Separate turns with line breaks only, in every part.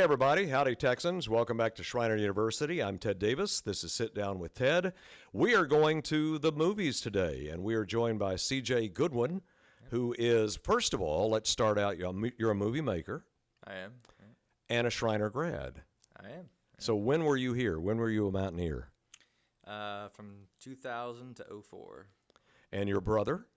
everybody. Howdy, Texans. Welcome back to Schreiner University. I'm Ted Davis. This is Sit Down with Ted. We are going to the movies today, and we are joined by CJ Goodwyn, who is, first of all, let's start out, you're a movie maker.
I am.
And a Schreiner grad.
I am.
So when were you here? When were you a Mountaineer?
From 2000 to 2004. And
your brother?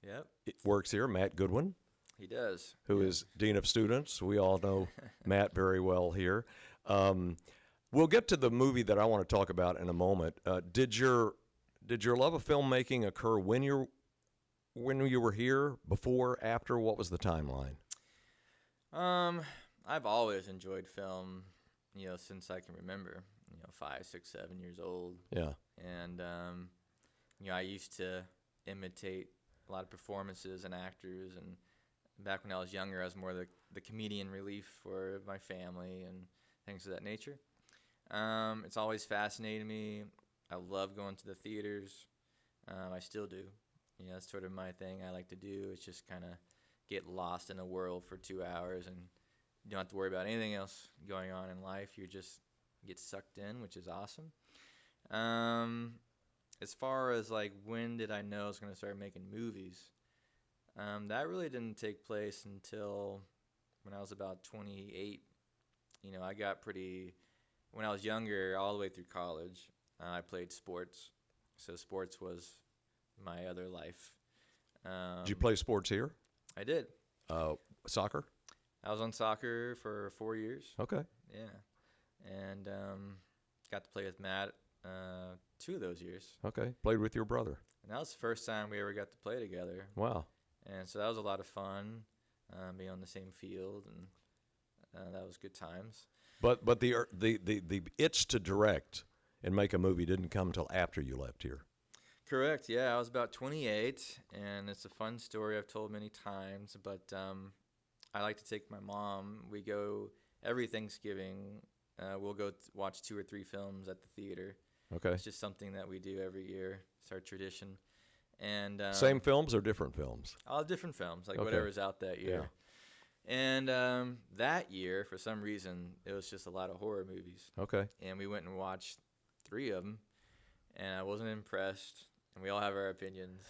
Yep.
Works here, Matt Goodwyn.
He does.
Who is Dean of Students. We all know Matt very well here. We'll get to the movie that I want to talk about in a moment. Did your love of filmmaking occur when you were here, before, after? What was the timeline?
I've always enjoyed film, since I can remember. 5, 6, 7 years old.
Yeah.
And I used to imitate a lot of performances and actors, and back when I was younger, I was more the comedian relief for my family and things of that nature. It's always fascinated me. I love going to the theaters. I still do. That's sort of my thing I like to do. It's just kind of get lost in a world for 2 hours, and you don't have to worry about anything else going on in life. You just get sucked in, which is awesome. As far as when did I know I was going to start making movies, that really didn't take place until when I was about 28. I got when I was younger, all the way through college, I played sports. So sports was my other life.
Did you play sports here?
I did.
Soccer? I
was on soccer for 4 years.
Okay.
Yeah. And got to play with Matt 2 of those years.
Okay. Played with your brother.
And that was the first time we ever got to play together.
Wow.
And so that was a lot of fun, being on the same field, and that was good times.
But the itch to direct and make a movie didn't come until after you left here.
Correct. Yeah, I was about 28, and it's a fun story I've told many times. But I like to take my mom. We go every Thanksgiving. We'll go watch 2 or 3 films at the theater.
Okay.
It's just something that we do every year. It's our tradition. And
same films or different films?
All different films,
okay.
Whatever's out that year. Yeah. And that year, for some reason, it was just a lot of horror movies.
Okay.
And we went and watched 3 of them, and I wasn't impressed. And we all have our opinions.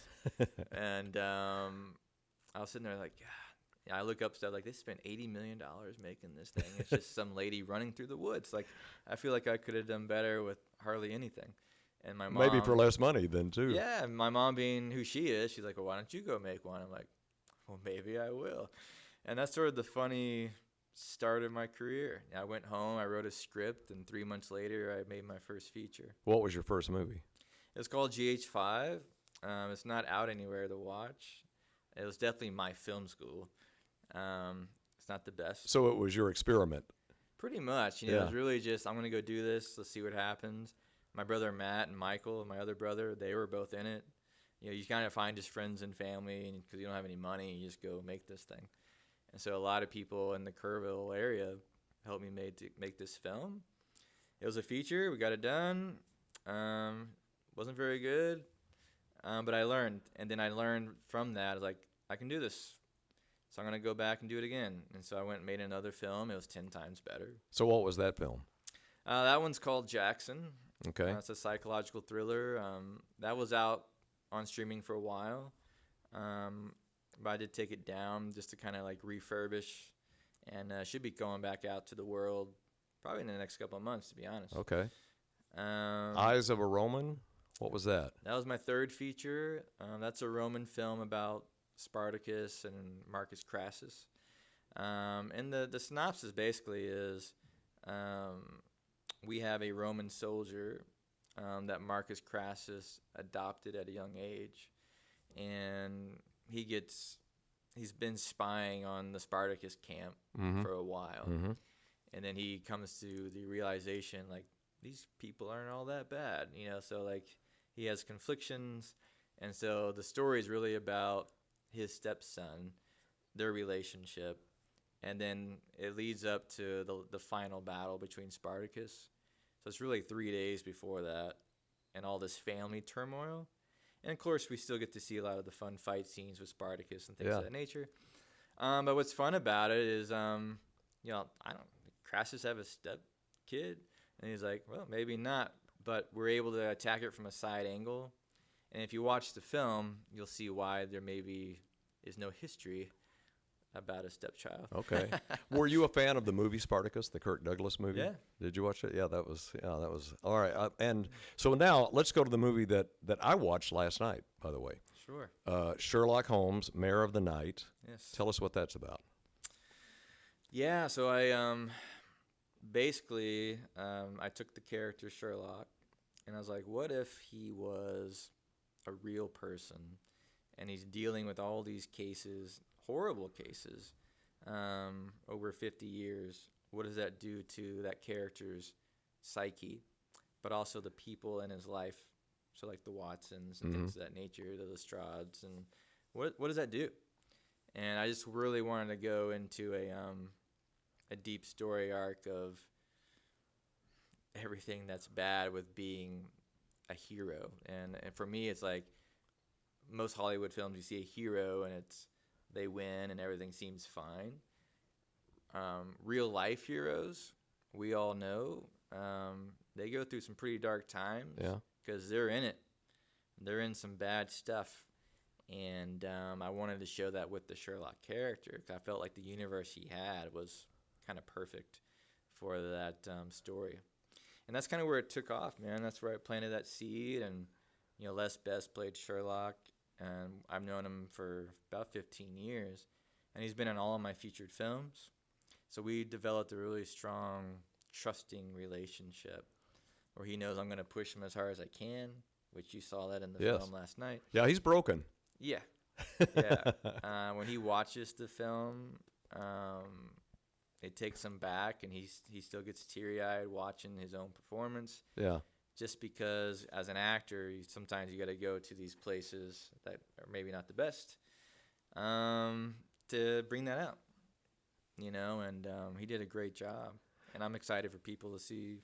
And I was sitting there I look up stuff they spent $80 million making this thing. It's just some lady running through the woods. I feel like I could have done better with hardly anything. And my mom,
maybe for less money then too.
Yeah, my mom being who she is, she's like, well, why don't you go make one? I'm like, well, maybe I will. And that's sort of the funny start of my career. I went home, I wrote a script, and 3 months later, I made my first feature.
What was your first movie?
It was called GH5. It's not out anywhere to watch. It was definitely my film school. It's not the best.
So it was your experiment?
Pretty much. It was really just, I'm going to go do this. Let's see what happens. My brother Matt and Michael, my other brother, they were both in it. You kind of find just friends and family, because you don't have any money, you just go make this thing. And so a lot of people in the Kerrville area helped me make this film. It was a feature. We got it done. Wasn't very good, but I learned. And then I learned from that, I can do this. So I'm going to go back and do it again. And so I went and made another film. It was 10 times better.
So what was that film?
That one's called Jackson.
Okay.
It's a psychological thriller. That was out on streaming for a while. But I did take it down just to kind of refurbish, and should be going back out to the world probably in the next couple of months, to be honest.
Okay. Eyes of a Roman? What was that?
That was my third feature. That's a Roman film about Spartacus and Marcus Crassus. And the synopsis basically is we have a Roman soldier that Marcus Crassus adopted at a young age, and he's been spying on the Spartacus camp for a while. Mm-hmm. And then he comes to the realization, these people aren't all that bad, so he has conflictions. And so the story is really about his stepson, their relationship, and then it leads up to the final battle between Spartacus. So it's really 3 days before that, and all this family turmoil. And of course, we still get to see a lot of the fun fight scenes with Spartacus and things of that nature. But what's fun about it is, Crassus have a step kid? And he's like, well, maybe not, but we're able to attack it from a side angle. And if you watch the film, you'll see why there maybe is no history about a stepchild.
Okay. Were you a fan of the movie Spartacus, the Kirk Douglas movie?
Yeah.
Did you watch it? Yeah, that was all right. And so now let's go to the movie that I watched last night, by the way.
Sure.
Sherlock Holmes, Mayor of the Night.
Yes.
Tell us what that's about.
Yeah, so I basically I took the character Sherlock, and I was like, what if he was a real person, and he's dealing with all these cases, horrible cases, over 50 years? What does that do to that character's psyche, but also the people in his life? So like the Watsons and things of that nature, the Lestrades, and what does that do? And I just really wanted to go into a deep story arc of everything that's bad with being a hero. And for me, it's like most Hollywood films, you see a hero and they win and everything seems fine. Real life heroes, we all know, they go through some pretty dark times.
Yeah.
Because they're in it. They're in some bad stuff. And I wanted to show that with the Sherlock character, because I felt like the universe he had was kind of perfect for that story. And that's kind of where it took off, man. That's where I planted that seed. And, Les Best played Sherlock, and I've known him for about 15 years. And he's been in all of my featured films. So we developed a really strong, trusting relationship where he knows I'm going to push him as hard as I can, which you saw that in the film last night.
Yeah, he's broken.
Yeah. Yeah. When he watches the film, it takes him back, and he still gets teary-eyed watching his own performance.
Yeah.
Just because as an actor, sometimes you got to go to these places that are maybe not the best to bring that out, and he did a great job. And I'm excited for people to see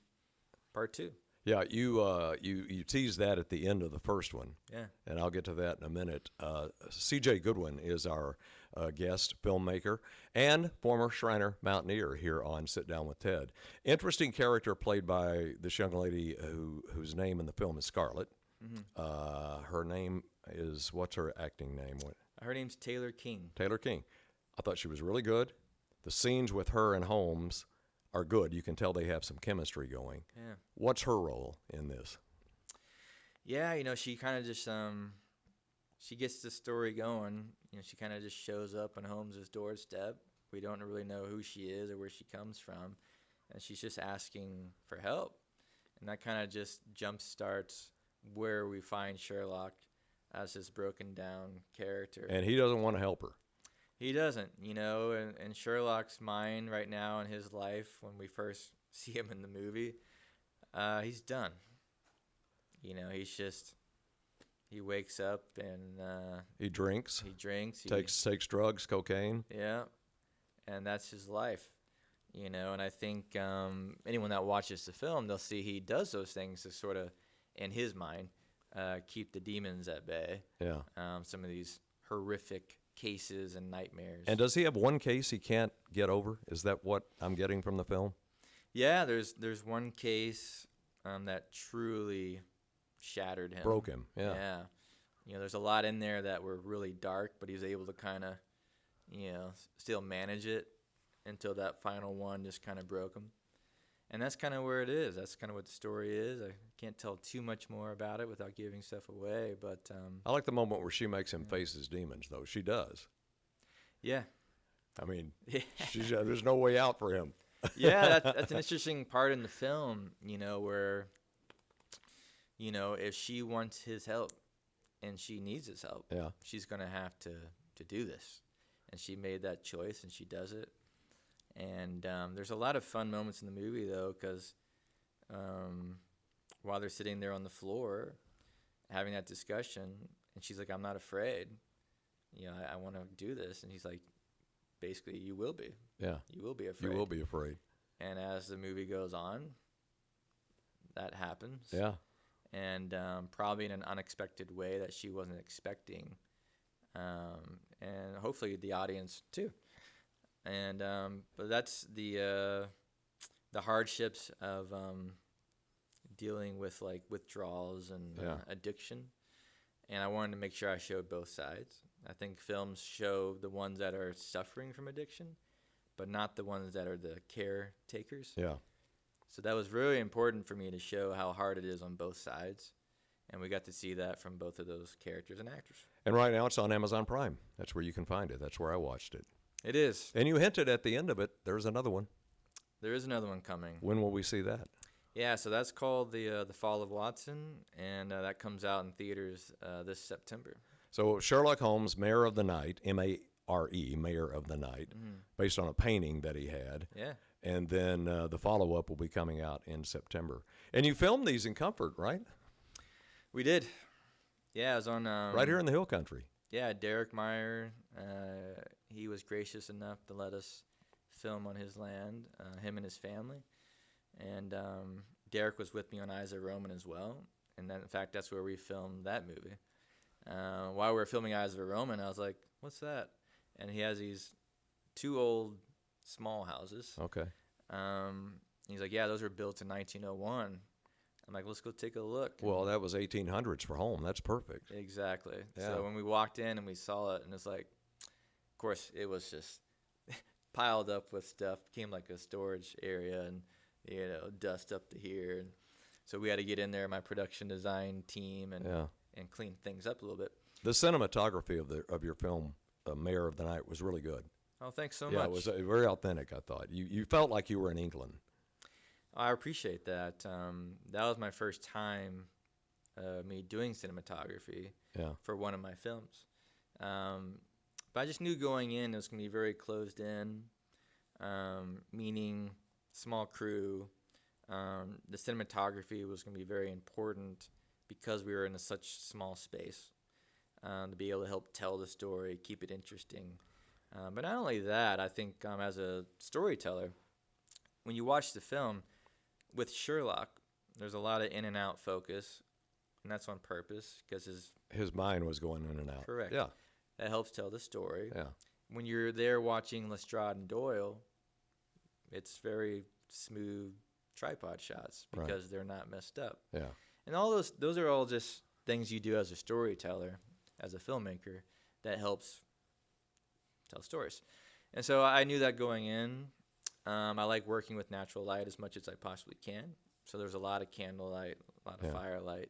part 2.
Yeah, you teased that at the end of the first one.
Yeah.
And I'll get to that in a minute. CJ Goodwyn is our guest filmmaker and former Schreiner Mountaineer here on Sit Down with Ted. Interesting character played by this young lady whose name in the film is Scarlett. Mm-hmm. Her name is, what's her acting name?
Her name's Taylor King.
Taylor King. I thought she was really good. The scenes with her and Holmes are good. You can tell they have some chemistry going.
Yeah.
What's her role in this?
Yeah, she kind of just she gets the story going. She kind of just shows up on Holmes's doorstep. We don't really know who she is or where she comes from, and she's just asking for help. And that kind of just jump starts where we find Sherlock as this broken down character.
And he doesn't want to help her.
He doesn't, in Sherlock's mind right now in his life, when we first see him in the movie, he's done. He wakes up and
he drinks. Takes drugs, cocaine.
Yeah, and that's his life. And I think anyone that watches the film, they'll see he does those things to sort of, in his mind, keep the demons at bay.
Yeah.
Some of these horrific cases and nightmares.
And does he have one case he can't get over? Is that what I'm getting from the film?
Yeah, there's one case that truly shattered him.
Broke him, yeah.
Yeah. There's a lot in there that were really dark, but he was able to kind of, still manage it until that final one just kind of broke him. And that's kind of where it is. That's kind of what the story is. I can't tell too much more about it without giving stuff away. But
I like the moment where she makes him face his demons, though. She does.
Yeah.
I mean, there's no way out for him.
Yeah, that's an interesting part in the film, where, if she wants his help and she needs his help, she's going to have to do this. And she made that choice, and she does it. And there's a lot of fun moments in the movie, though, because while they're sitting there on the floor having that discussion, and she's like, I'm not afraid. I want to do this. And he's like, basically, you will be.
Yeah.
You will be afraid.
You will be afraid.
And as the movie goes on, that happens.
Yeah.
And probably in an unexpected way that she wasn't expecting. And hopefully the audience, too. And but that's the the hardships of dealing with like withdrawals and addiction, and I wanted to make sure I showed both sides. I think films show the ones that are suffering from addiction, but not the ones that are the caretakers.
Yeah.
So that was really important for me to show how hard it is on both sides, and we got to see that from both of those characters and actors.
And right now it's on Amazon Prime. That's where you can find it. That's where I watched it.
It is.
And you hinted at the end of it, there's another one.
There is another one coming.
When will we see that?
Yeah, so that's called The Fall of Watson, and that comes out in theaters this September.
So Sherlock Holmes, Mayor of the Night, M-A-R-E, Mayor of the Night, based on a painting that he had.
Yeah.
And then the follow-up will be coming out in September. And you filmed these in Comfort, right?
We did. Yeah, it was on...
right here in the Hill Country.
Yeah, Derek Meyer, he was gracious enough to let us film on his land, him and his family. And Derek was with me on Eyes of Roman as well. And then, in fact, that's where we filmed that movie. While we were filming Eyes of Roman, I was like, what's that? And he has these 2 old small houses.
Okay.
He's like, yeah, those were built in 1901. I'm like, let's go take a look.
Well, that was 1800s for home. That's perfect.
Exactly.
Yeah.
So when we walked in and we saw it, and it's like, of course, it was just piled up with stuff. Became like a storage area, and dust up to here. And so we had to get in there, my production design team, and clean things up a little bit.
The cinematography of your film, Mayor of the Night, was really good.
Oh, thanks so much.
Yeah, it was very authentic, I thought. You felt like you were in England.
I appreciate that. That was my first time me doing cinematography for one of my films. But I just knew going in it was going to be very closed in, meaning small crew. The cinematography was going to be very important because we were in such small space to be able to help tell the story, keep it interesting. But not only that, I think as a storyteller, when you watch the film, with Sherlock, there's a lot of in and out focus, and that's on purpose because
his mind was going in and out.
Correct.
Yeah.
That helps tell the story.
Yeah.
When you're there watching Lestrade and Doyle, it's very smooth tripod shots because they're not messed up.
Yeah.
And all those are all just things you do as a storyteller, as a filmmaker, that helps tell stories. And so I knew that going in. I like working with natural light as much as I possibly can. So there's a lot of candlelight, a lot of firelight.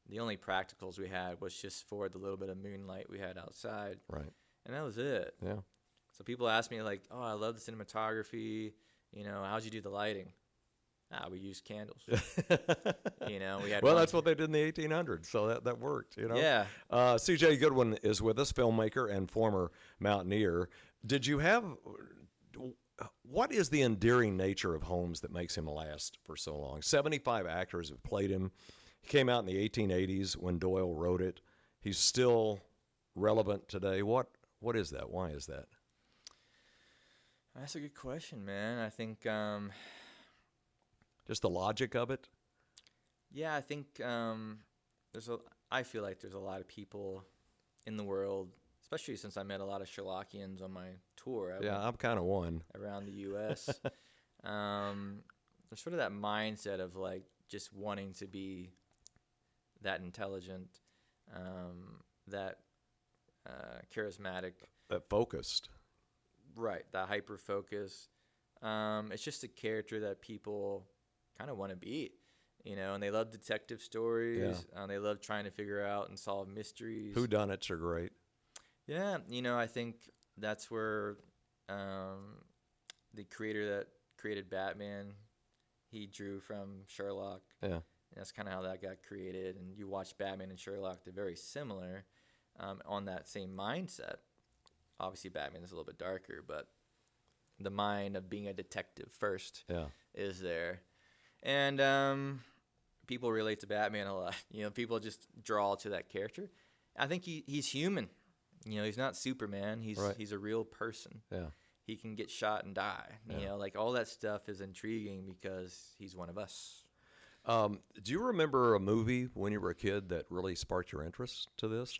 The only practicals we had was just for the little bit of moonlight we had outside.
Right.
And that was it.
Yeah.
So people ask me like, oh, I love the cinematography. How'd you do the lighting? We used candles. We had
that's what they did in the 1800s, so that worked,
Yeah.
CJ Goodwyn is with us, filmmaker and former mountaineer. What is the endearing nature of Holmes that makes him last for so long? 75 actors have played him. He came out in the 1880s when Doyle wrote it. He's still relevant today. What is that? Why is that?
That's a good question, man. I think
just the logic of it?
Yeah, I think I feel like there's a lot of people in the world, especially since I met a lot of Sherlockians on my tour.
I'm kind of one.
Around the U.S. There's sort of that mindset of like just wanting to be that intelligent, that charismatic.
That focused.
Right, that hyper focus. It's just a character that people kind of want to be, and they love detective stories.
Yeah.
They love trying to figure out and solve mysteries.
Whodunits are great.
Yeah, I think that's where the creator that created Batman, he drew from Sherlock.
Yeah.
And that's kind of how that got created. And you watch Batman and Sherlock, they're very similar on that same mindset. Obviously, Batman is a little bit darker, but the mind of being a detective first is there. And people relate to Batman a lot. People just draw to that character. I think he's human. He's not Superman. He's a real person.
Yeah.
He can get shot and die. Like all that stuff is intriguing because he's one of us.
Do you remember a movie when you were a kid that really sparked your interest to this?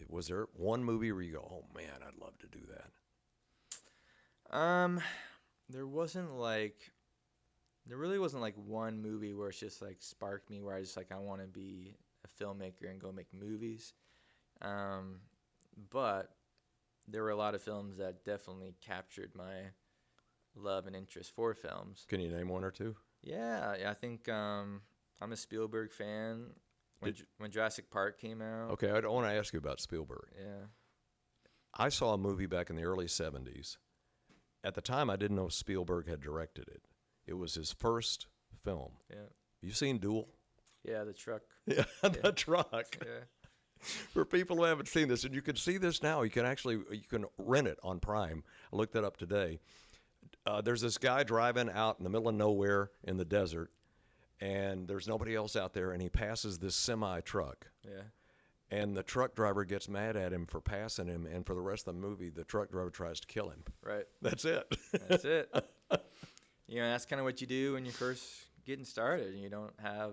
Was there one movie where you go, oh man, I'd love to do that?
There wasn't like There really wasn't like one movie where it's just like sparked me where I just like I want to be a filmmaker and go make movies. But there were a lot of films that definitely captured my love and interest for films.
Can you name one or two?
Yeah, I think I'm a Spielberg fan. When Jurassic Park came out.
Okay, I don't want to ask you about Spielberg.
Yeah.
I saw a movie back in the early 70s. At the time, I didn't know Spielberg had directed it. It was his first film.
Yeah.
You seen Duel?
Yeah, the truck.
Yeah, the truck.
Yeah.
For people who haven't seen this, and you can see this now, you can rent it on Prime. I looked it up today. There's this guy driving out in the middle of nowhere in the desert, and there's nobody else out there, and he passes this semi-truck.
Yeah.
And the truck driver gets mad at him for passing him, and for the rest of the movie, the truck driver tries to kill him.
Right.
That's it.
That's it. That's kind of what you do when you're first getting started, and you don't have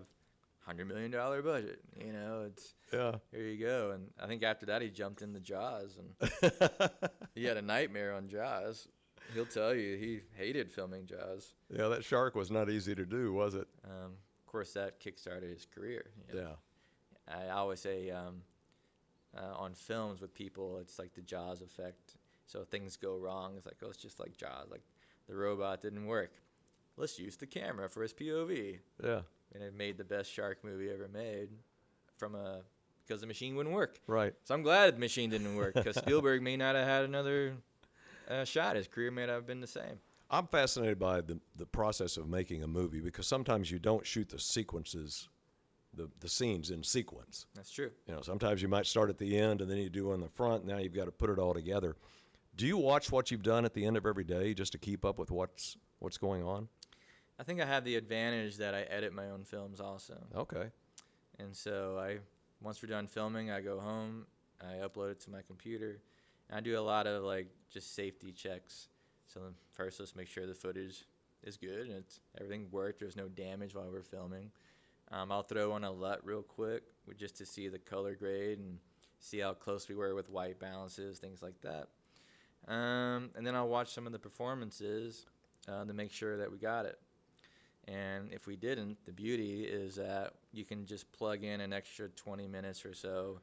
$100 million budget. It's
Yeah.
here you go. And I think after that, he jumped into Jaws, and he had a nightmare on Jaws. He'll tell you he hated filming Jaws.
Yeah, that shark was not easy to do, was it?
Of course, that kickstarted his career.
Yeah.
I always say on films with people, it's like the Jaws effect. So if things go wrong, it's like, oh, it's just like Jaws. Like the robot didn't work. Let's use the camera for his POV.
Yeah.
And it made the best shark movie ever made because the machine wouldn't work.
Right.
So I'm glad the machine didn't work because Spielberg may not have had another shot. His career may not have been the same.
I'm fascinated by the process of making a movie because sometimes you don't shoot the sequences, the scenes in sequence.
That's true.
Sometimes you might start at the end and then you do on the front. Now you've got to put it all together. Do you watch what you've done at the end of every day just to keep up with what's going on?
I think I have the advantage that I edit my own films also.
Okay.
And so once we're done filming, I go home, I upload it to my computer, and I do a lot of like just safety checks. So first, let's make sure the footage is good and everything worked. There's no damage while we're filming. I'll throw on a LUT real quick just to see the color grade and see how close we were with white balances, things like that. And then I'll watch some of the performances to make sure that we got it. And if we didn't, the beauty is that you can just plug in an extra 20 minutes or so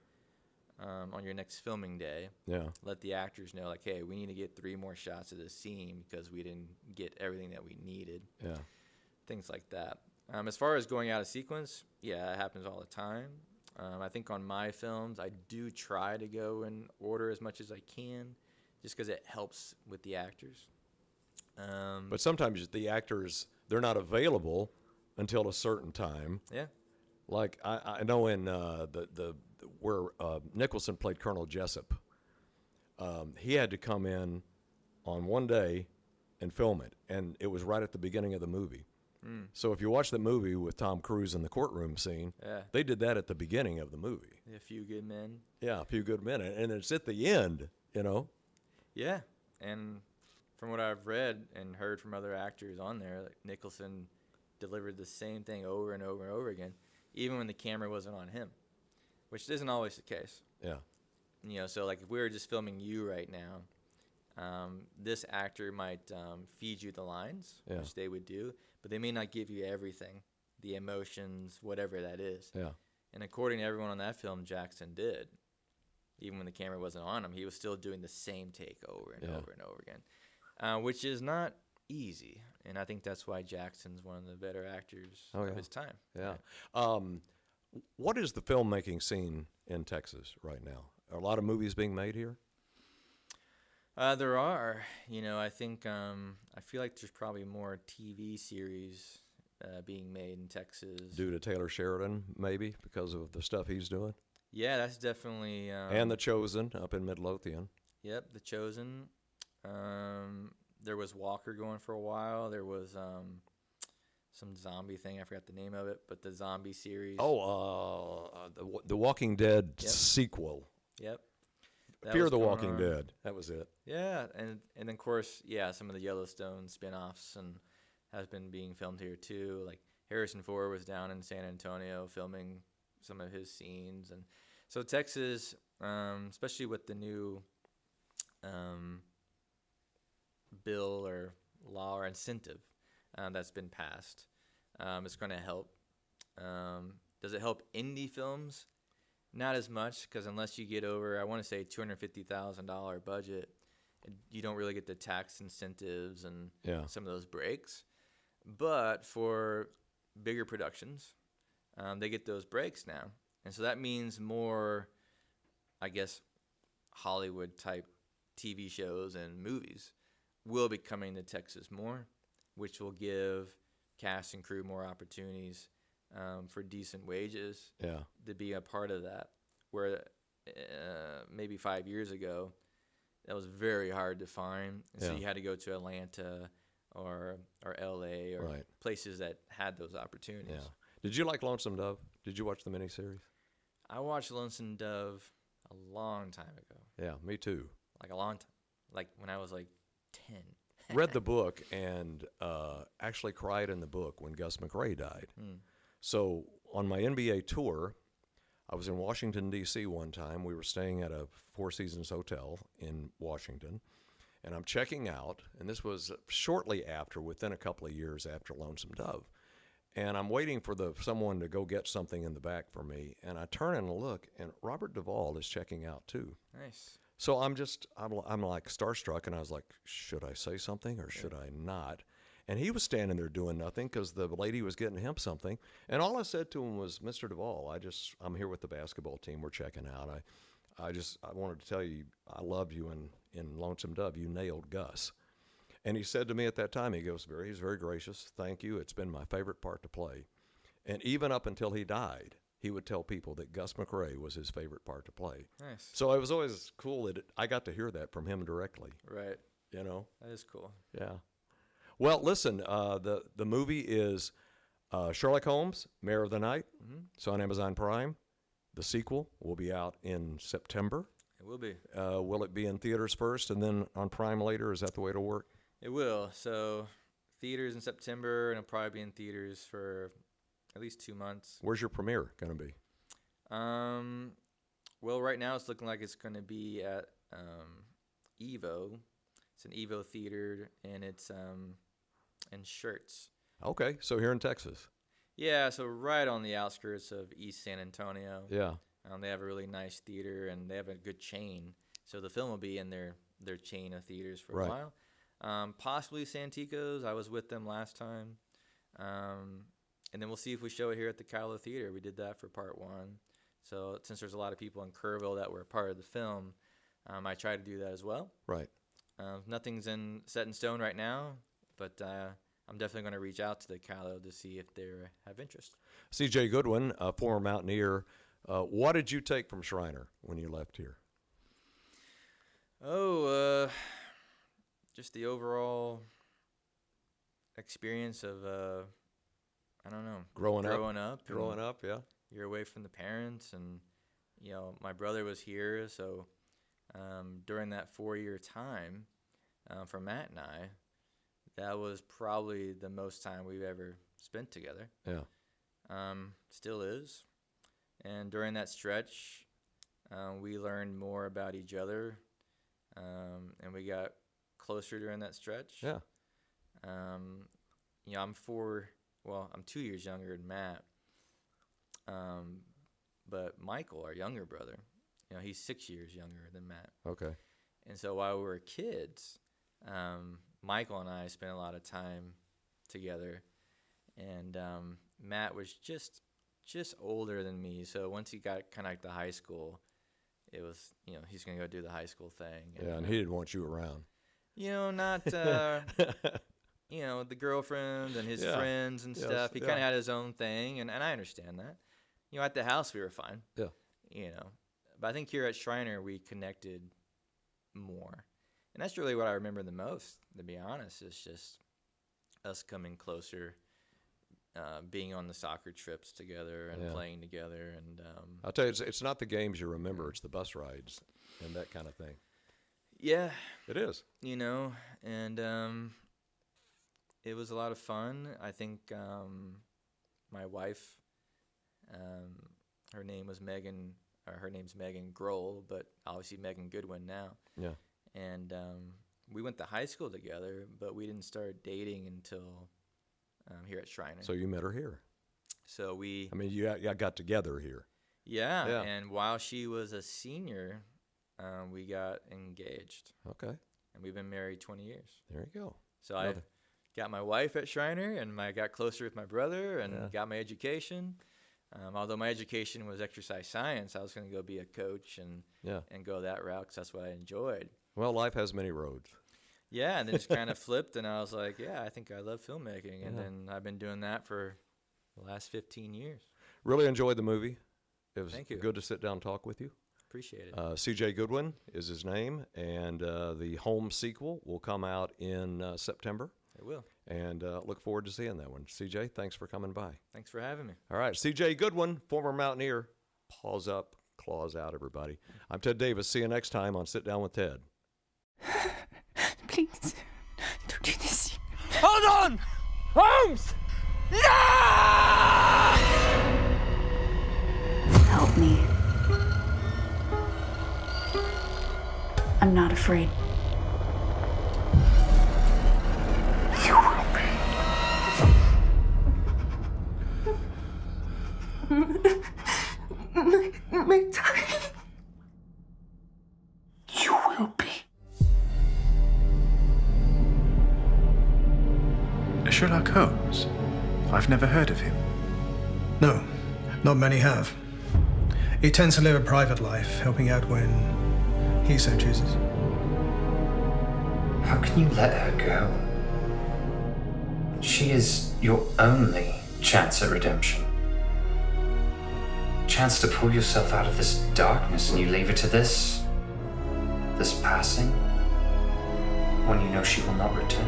on your next filming day.
Yeah.
Let the actors know, like, hey, we need to get 3 more shots of this scene because we didn't get everything that we needed.
Yeah.
Things like that. As far as going out of sequence, yeah, it happens all the time. I think on my films, I do try to go in order as much as I can just because it helps with the actors.
But sometimes the actors, they're not available until a certain time.
Yeah.
Like I know in where Nicholson played Colonel Jessup, he had to come in on one day and film it, and it was right at the beginning of the movie. So if you watch the movie with Tom Cruise in the courtroom scene, they did that at the beginning of the movie.
A Few Good Men.
Yeah, A Few Good Men, and it's at the end,
Yeah, and from what I've read and heard from other actors on there, like Nicholson delivered the same thing over and over and over again, even when the camera wasn't on him, which isn't always the case.
Yeah.
So like if we were just filming you right now, this actor might feed you the lines, which they would do, but they may not give you everything, the emotions, whatever that is.
Yeah.
And according to everyone on that film, Jackson did. Even when the camera wasn't on him, he was still doing the same take over and over and over again, which is not easy. And I think that's why Jackson's one of the better actors of his time.
Yeah. What is the filmmaking scene in Texas right now? Are a lot of movies being made here?
There are. I think I feel like there's probably more TV series being made in Texas.
Due to Taylor Sheridan, maybe, because of the stuff he's doing?
Yeah, that's definitely...
and The Chosen up in Midlothian.
Yep, The Chosen. There was Walker going for a while. There was some zombie thing. I forgot the name of it, but the zombie series.
The Walking Dead sequel.
Yep.
Fear the Walking Dead. That was it.
Yeah, and then, of course, some of the Yellowstone spin-offs and has been being filmed here, too. Like, Harrison Ford was down in San Antonio filming some of his scenes. And so Texas, especially with the new bill or law or incentive that's been passed. It's going to help. Does it help indie films? Not as much, because unless you get over, I want to say, $250,000 budget, you don't really get the tax incentives and some of those breaks. But for bigger productions, they get those breaks now. And so that means more, I guess, Hollywood-type TV shows and movies will be coming to Texas more, which will give cast and crew more opportunities for decent wages to be a part of that. Where maybe 5 years ago, that was very hard to find. And so you had to go to Atlanta or L.A. or places that had those opportunities.
Yeah. Did you like Lonesome Dove? Did you watch the miniseries?
I watched Lonesome Dove a long time ago.
Yeah, me too.
Like a long time. Like when I was like 10.
Read the book and actually cried in the book when Gus McRae died. So on my NBA tour, I was in Washington, D.C. one time. We were staying at a Four Seasons hotel in Washington, and I'm checking out, and this was shortly after, within a couple of years after Lonesome Dove. And I'm waiting for someone to go get something in the back for me, and I turn and look, and Robert Duvall is checking out too.
Nice.
So I'm like starstruck, and I was like, should I say something or should I not? And he was standing there doing nothing because the lady was getting him something. And all I said to him was, Mr. Duvall, I'm here with the basketball team. We're checking out. I wanted to tell you, I love you in Lonesome Dove. You nailed Gus. And he said to me at that time, he's very gracious. Thank you. It's been my favorite part to play. And even up until he died, he would tell people that Gus McRae was his favorite part to play.
Nice.
So it was always cool that I got to hear that from him directly.
Right.
You know?
That is cool.
Yeah. Well, listen, the movie is Sherlock Holmes, Mayor of the Night. It's on Amazon Prime. The sequel will be out in September.
It will be.
Will it be in theaters first and then on Prime later? Is that the way it'll work?
It will. So theaters in September, and it'll probably be in theaters for at least 2 months.
Where's your premiere going to be?
Well, right now it's looking like it's going to be at Evo. It's an Evo theater, and it's in Shirts.
Okay, so here in Texas.
Yeah, so right on the outskirts of East San Antonio.
Yeah.
They have a really nice theater, and they have a good chain. So the film will be in their chain of theaters for a while. Possibly Santikos. I was with them last time. And then we'll see if we show it here at the Kylo Theater. We did that for part 1. So since there's a lot of people in Kerrville that were a part of the film, I tried to do that as well.
Right.
Nothing's set in stone right now, but I'm definitely going to reach out to the Kylo to see if they have interest.
CJ Goodwyn, a former Mountaineer, what did you take from Schreiner when you left here?
Just the overall experience of, I don't know, growing up. Yeah. You're away from the parents, and my brother was here, so during that 4-year time for Matt and I, that was probably the most time we've ever spent together.
Yeah.
Still is. And during that stretch, we learned more about each other, and we got closer during that stretch.
Yeah.
I'm 2 years younger than Matt. But Michael, our younger brother, he's 6 years younger than Matt.
Okay.
And so while we were kids, Michael and I spent a lot of time together, and Matt was just older than me. So once he got kind of like to high school, it was, he's going to go do the high school thing.
And he didn't want you around.
Not, the girlfriend and his friends and stuff. He kind of had his own thing, and I understand that. At the house we were fine.
Yeah.
But I think here at Schreiner we connected more. And that's really what I remember the most, to be honest, is just us coming closer, being on the soccer trips together and playing together. And
I'll tell you, it's not the games you remember, it's the bus rides and that kind of thing.
Yeah.
It is.
And it was a lot of fun. I think my wife, her name's Megan Grohl, but obviously Megan Goodwyn now.
Yeah.
And we went to high school together, but we didn't start dating until here at Schreiner.
So you met her here.
So we,
I mean, you got together here.
yeah, and while she was a senior, we got engaged.
Okay.
And we've been married 20 years.
There you go.
So I got my wife at Schreiner, and I got closer with my brother, and got my education. Although my education was exercise science, I was going to go be a coach and go that route because that's what I enjoyed.
Well, life has many roads.
Yeah, and then just kind of flipped, and I was like, yeah, I think I love filmmaking. And then I've been doing that for the last 15 years.
Really enjoyed the movie. It was
Thank you.
good to sit down and talk with you.
Appreciate it.
CJ Goodwyn is his name, and the Holmes sequel will come out in September.
It will.
And look forward to seeing that one. CJ, thanks for coming by.
Thanks for having me.
All right, CJ Goodwyn, former Mountaineer. Paws up, claws out, everybody. I'm Ted Davis. See you next time on Sit Down with Ted.
Please, don't do this.
Hold on! Holmes! No!
Help me. I'm not afraid.
You will be. My time. You will be.
Sherlock Holmes? I've never heard of him.
No, not many have. He tends to live a private life, helping out when he so chooses.
How can you let her go? She is your only chance at redemption. Chance to pull yourself out of this darkness, and you leave her to this passing when you know she will not return.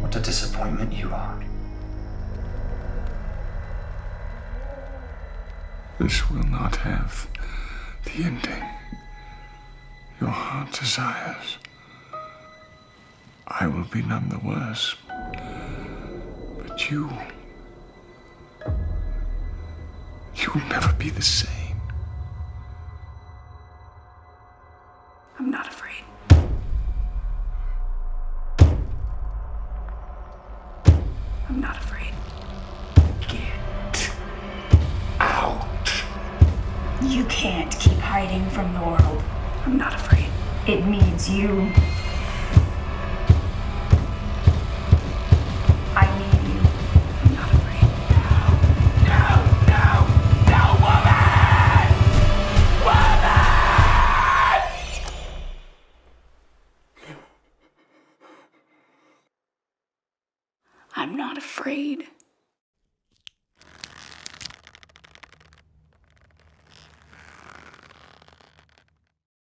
What a disappointment you are.
This will not have the ending your heart desires. I will be none the worse, but you will never be the same.
I'm not afraid. I'm not afraid.
Get out.
You can't keep hiding from the world. I'm not afraid. It needs you. I need you. I'm not afraid.
No, woman! Woman!
I'm not afraid.